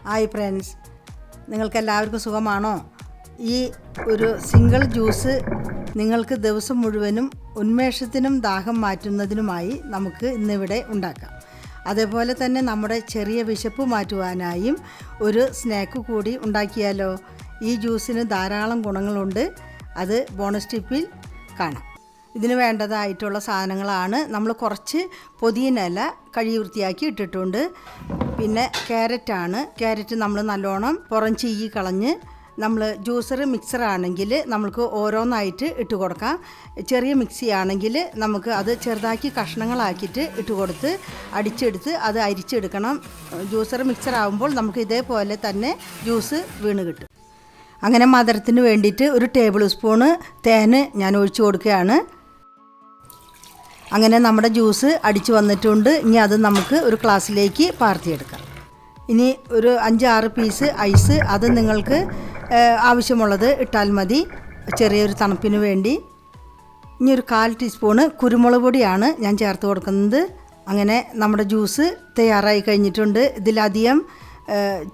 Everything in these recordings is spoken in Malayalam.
ഹായ് ഫ്രണ്ട്സ്, നിങ്ങൾക്കെല്ലാവർക്കും സുഖമാണോ? ഈ ഒരു സിംഗിൾ ജ്യൂസ് നിങ്ങൾക്ക് ദിവസം മുഴുവനും ഉന്മേഷത്തിനും ദാഹം മാറ്റുന്നതിനുമായി നമുക്ക് ഇന്നിവിടെ ഉണ്ടാക്കാം. അതേപോലെ തന്നെ നമ്മുടെ ചെറിയ വിശപ്പ് മാറ്റുവാനായും ഒരു സ്നാക്ക് കൂടി ഉണ്ടാക്കിയാലോ? ഈ ജ്യൂസിന് ധാരാളം ഗുണങ്ങളുണ്ട്. അത് ബോണസ് ടിപ്പിൽ കാണാം. ഇതിന് വേണ്ടതായിട്ടുള്ള സാധനങ്ങളാണ് നമ്മൾ കുറച്ച് പുതിയനില കഴുകി വൃത്തിയാക്കി ഇട്ടിട്ടുണ്ട്. പിന്നെ ക്യാരറ്റ് നമ്മൾ നല്ലോണം പുറം ചീകി കളഞ്ഞ് നമ്മൾ മിക്സർ ആണെങ്കിൽ നമുക്ക് ഓരോന്നായിട്ട് ഇട്ട് കൊടുക്കാം. ചെറിയ മിക്സി ആണെങ്കിൽ നമുക്ക് അത് ചെറുതാക്കി കഷ്ണങ്ങളാക്കിയിട്ട് ഇട്ട് കൊടുത്ത് അടിച്ചെടുത്ത് അത് അരിച്ചെടുക്കണം. മിക്സർ ആകുമ്പോൾ നമുക്ക് ഇതേപോലെ തന്നെ ജ്യൂസ് വീണ് കിട്ടും. അങ്ങനെ മധുരത്തിന് വേണ്ടിയിട്ട് ഒരു ടേബിൾ സ്പൂണ് തേൻ ഞാൻ ഒഴിച്ചു കൊടുക്കുകയാണ്. അങ്ങനെ നമ്മുടെ ജ്യൂസ് അടിച്ചു വന്നിട്ടുണ്ട്. ഇനി അത് നമുക്ക് ഒരു ഗ്ലാസ്സിലേക്ക് പാർത്തിയെടുക്കാം. ഇനി ഒരു 5-6 പീസ് ഐസ്, അത് നിങ്ങൾക്ക് ആവശ്യമുള്ളത് ഇട്ടാൽ മതി, ചെറിയൊരു തണുപ്പിന് വേണ്ടി. ഇനി ഒരു 1/4 ടീസ്പൂണ് കുരുമുളക് പൊടിയാണ് ഞാൻ ചേർത്ത് കൊടുക്കുന്നത്. അങ്ങനെ നമ്മുടെ ജ്യൂസ് തയ്യാറായി കഴിഞ്ഞിട്ടുണ്ട്. ഇതിലധികം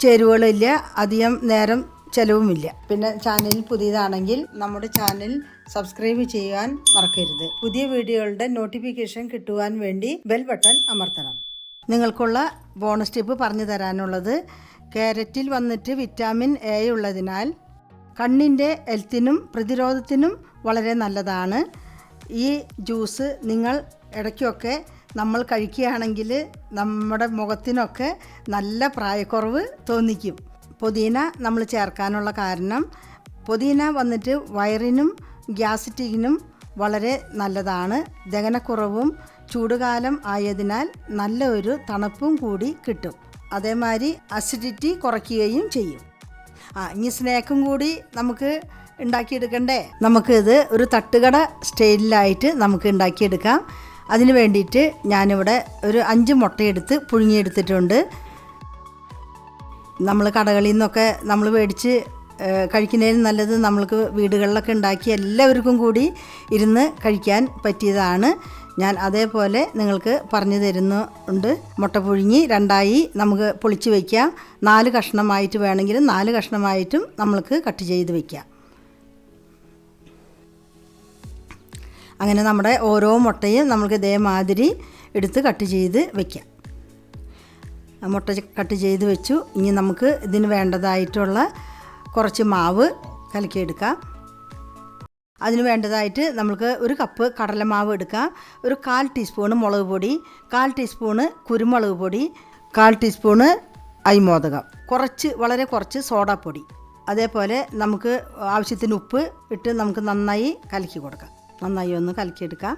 ചേരുവകളില്ല, അധികം നേരം ചിലവുമില്ല. പിന്നെ ചാനലിൽ പുതിയതാണെങ്കിൽ നമ്മുടെ ചാനൽ സബ്സ്ക്രൈബ് ചെയ്യാൻ മറക്കരുത്. പുതിയ വീഡിയോകളുടെ നോട്ടിഫിക്കേഷൻ കിട്ടുവാൻ വേണ്ടി ബെൽ ബട്ടൺ അമർത്തണം. നിങ്ങൾക്കുള്ള ബോണസ് ടിപ്പ് പറഞ്ഞു തരാനുള്ളത്, ക്യാരറ്റിൽ വന്നിട്ട് വിറ്റാമിൻ എ ഉള്ളതിനാൽ കണ്ണിൻ്റെ ഹെൽത്തിനും പ്രതിരോധത്തിനും വളരെ നല്ലതാണ്. ഈ ജ്യൂസ് നിങ്ങൾ ഇടയ്ക്കൊക്കെ നമ്മൾ കഴിക്കുകയാണെങ്കിൽ നമ്മുടെ മുഖത്തിനൊക്കെ നല്ല പ്രായക്കുറവ് തോന്നിക്കും. പുതിന നമ്മൾ ചേർക്കാനുള്ള കാരണം, പുതിന വന്നിട്ട് വയറിനും ഗ്യാസ്ട്രിക്കിനും വളരെ നല്ലതാണ്. ദഹനക്കുറവും ചൂടുകാലം ആയതിനാൽ നല്ല ഒരു തണുപ്പും കൂടി കിട്ടും. അതേമാതിരി അസിഡിറ്റി കുറയ്ക്കുകയും ചെയ്യും. ഇനി സ്നാക്കും കൂടി നമുക്ക് ഉണ്ടാക്കിയെടുക്കണ്ടേ? നമുക്കിത് ഒരു തട്ടുകട സ്റ്റൈലിലായിട്ട് നമുക്ക് ഉണ്ടാക്കിയെടുക്കാം. അതിന് വേണ്ടിയിട്ട് ഞാനിവിടെ ഒരു 5 മുട്ടയെടുത്ത് പുഴുങ്ങിയെടുത്തിട്ടുണ്ട്. നമ്മൾ കടകളിൽ നിന്നൊക്കെ നമ്മൾ മേടിച്ച് കഴിക്കുന്നതിന് നല്ലത് നമ്മൾക്ക് വീടുകളിലൊക്കെ ഉണ്ടാക്കി എല്ലാവർക്കും കൂടി ഇരുന്ന് കഴിക്കാൻ പറ്റിയതാണ്. ഞാൻ അതേപോലെ നിങ്ങൾക്ക് പറഞ്ഞു തരുന്നുണ്ട്. മുട്ട പുഴുങ്ങി 2ആയി നമുക്ക് പൊളിച്ച് വയ്ക്കാം. 4 കഷ്ണമായിട്ട് വേണമെങ്കിൽ 4 കഷ്ണമായിട്ടും നമ്മൾക്ക് കട്ട് ചെയ്ത് വയ്ക്കാം. അങ്ങനെ നമ്മുടെ ഓരോ മുട്ടയും നമുക്ക് ഇതേമാതിരി എടുത്ത് കട്ട് ചെയ്ത് വയ്ക്കാം. മുട്ട കട്ട് ചെയ്ത് വെച്ചു. ഇനി നമുക്ക് ഇതിന് വേണ്ടതായിട്ടുള്ള കുറച്ച് മാവ് കലക്കിയെടുക്കാം. അതിന് വേണ്ടതായിട്ട് നമുക്ക് ഒരു കപ്പ് കടലമാവ് എടുക്കാം. ഒരു 1/4 ടീസ്പൂണ് മുളക് പൊടി, 1/4 ടീസ്പൂണ് കുരുമുളക് പൊടി, 1/4 ടീസ്പൂണ് അരിമോദകം, വളരെ കുറച്ച് സോഡാപ്പൊടി, അതേപോലെ നമുക്ക് ആവശ്യത്തിന് ഉപ്പ് ഇട്ട് നമുക്ക് നന്നായി കലക്കി കൊടുക്കാം. നന്നായി ഒന്ന് കലക്കിയെടുക്കാം.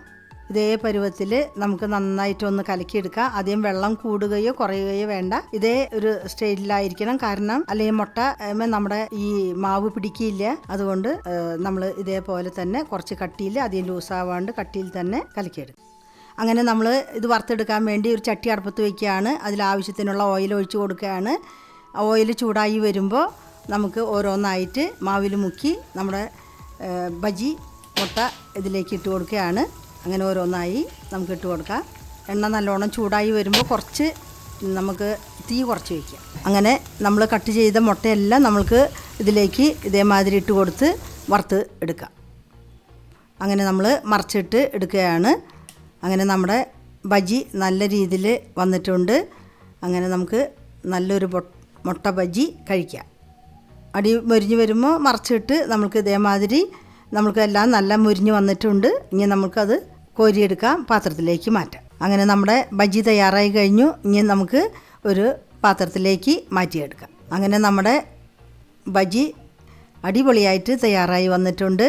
ഇതേ പരുവത്തിൽ നമുക്ക് നന്നായിട്ടൊന്ന് കലക്കിയെടുക്കാം. ആദ്യം വെള്ളം കൂടുകയോ കുറയുകയോ വേണ്ട, ഇതേ ഒരു സ്റ്റൈലിലായിരിക്കണം. കാരണം അല്ലെങ്കിൽ മുട്ട നമ്മുടെ ഈ മാവ് പിടിക്കില്ല. അതുകൊണ്ട് നമ്മൾ ഇതേപോലെ തന്നെ കുറച്ച് കട്ടിയിൽ, അധികം ലൂസാവാണ്ട് കട്ടിയിൽ തന്നെ കലക്കിയെടുക്കും. അങ്ങനെ നമ്മൾ ഇത് വറുത്തെടുക്കാൻ വേണ്ടി ഒരു ചട്ടി അടുപ്പത്ത് വയ്ക്കുകയാണ്. അതിലാവശ്യത്തിനുള്ള ഓയിൽ ഒഴിച്ച് കൊടുക്കുകയാണ്. ഓയിൽ ചൂടായി വരുമ്പോൾ നമുക്ക് ഓരോന്നായിട്ട് മാവിൽ മുക്കി നമ്മുടെ ബജി മുട്ട ഇതിലേക്ക് ഇട്ട് കൊടുക്കുകയാണ്. അങ്ങനെ ഓരോന്നായി നമുക്ക് ഇട്ട് കൊടുക്കാം. എണ്ണ നല്ലോണം ചൂടായി വരുമ്പോൾ നമുക്ക് തീ കുറച്ച് വയ്ക്കാം. അങ്ങനെ നമ്മൾ കട്ട് ചെയ്ത മുട്ടയെല്ലാം നമ്മൾക്ക് ഇതിലേക്ക് ഇതേമാതിരി ഇട്ട് കൊടുത്ത് വറുത്ത് എടുക്കാം. അങ്ങനെ നമ്മൾ മറിച്ചിട്ട് എടുക്കുകയാണ്. അങ്ങനെ നമ്മുടെ ബജി നല്ല രീതിയിൽ വന്നിട്ടുണ്ട്. അങ്ങനെ നമുക്ക് നല്ലൊരു മുട്ട ബജി കഴിക്കാം. അടി മൊരിഞ്ഞ് വരുമ്പോൾ മറിച്ചിട്ട് നമുക്ക് ഇതേമാതിരി എല്ലാം നല്ല മുരിഞ്ഞ് വന്നിട്ടുണ്ട്. ഇനി നമുക്കത് കോരിയെടുക്കാം, പാത്രത്തിലേക്ക് മാറ്റാം. അങ്ങനെ നമ്മുടെ ബജി തയ്യാറായി കഴിഞ്ഞു. ഇനി നമുക്ക് ഒരു പാത്രത്തിലേക്ക് മാറ്റിയെടുക്കാം. അങ്ങനെ നമ്മുടെ ബജി അടിപൊളിയായിട്ട് തയ്യാറായി വന്നിട്ടുണ്ട്.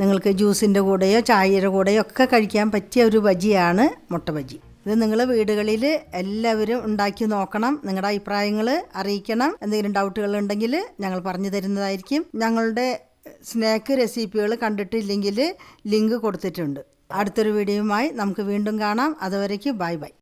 നിങ്ങൾക്ക് ജ്യൂസിൻ്റെ കൂടെയോ ചായയുടെ കൂടെയോ ഒക്കെ കഴിക്കാൻ പറ്റിയ ഒരു ബജിയാണ് മുട്ട ബജി. ഇത് നിങ്ങൾ വീടുകളിൽ എല്ലാവരും ഉണ്ടാക്കി നോക്കണം. നിങ്ങളുടെ അഭിപ്രായങ്ങൾ അറിയിക്കണം. എന്തെങ്കിലും ഡൗട്ടുകൾ ഉണ്ടെങ്കിൽ ഞങ്ങൾ പറഞ്ഞു തരുന്നതായിരിക്കും. ഞങ്ങളുടെ സ്നാക്ക് റെസിപ്പികൾ കണ്ടിട്ടില്ലെങ്കിൽ ലിങ്ക് കൊടുത്തിട്ടുണ്ട്. അടുത്തൊരു വീഡിയോയുമായി നമുക്ക് വീണ്ടും കാണാം. അതുവരേക്കും ബൈ ബൈ.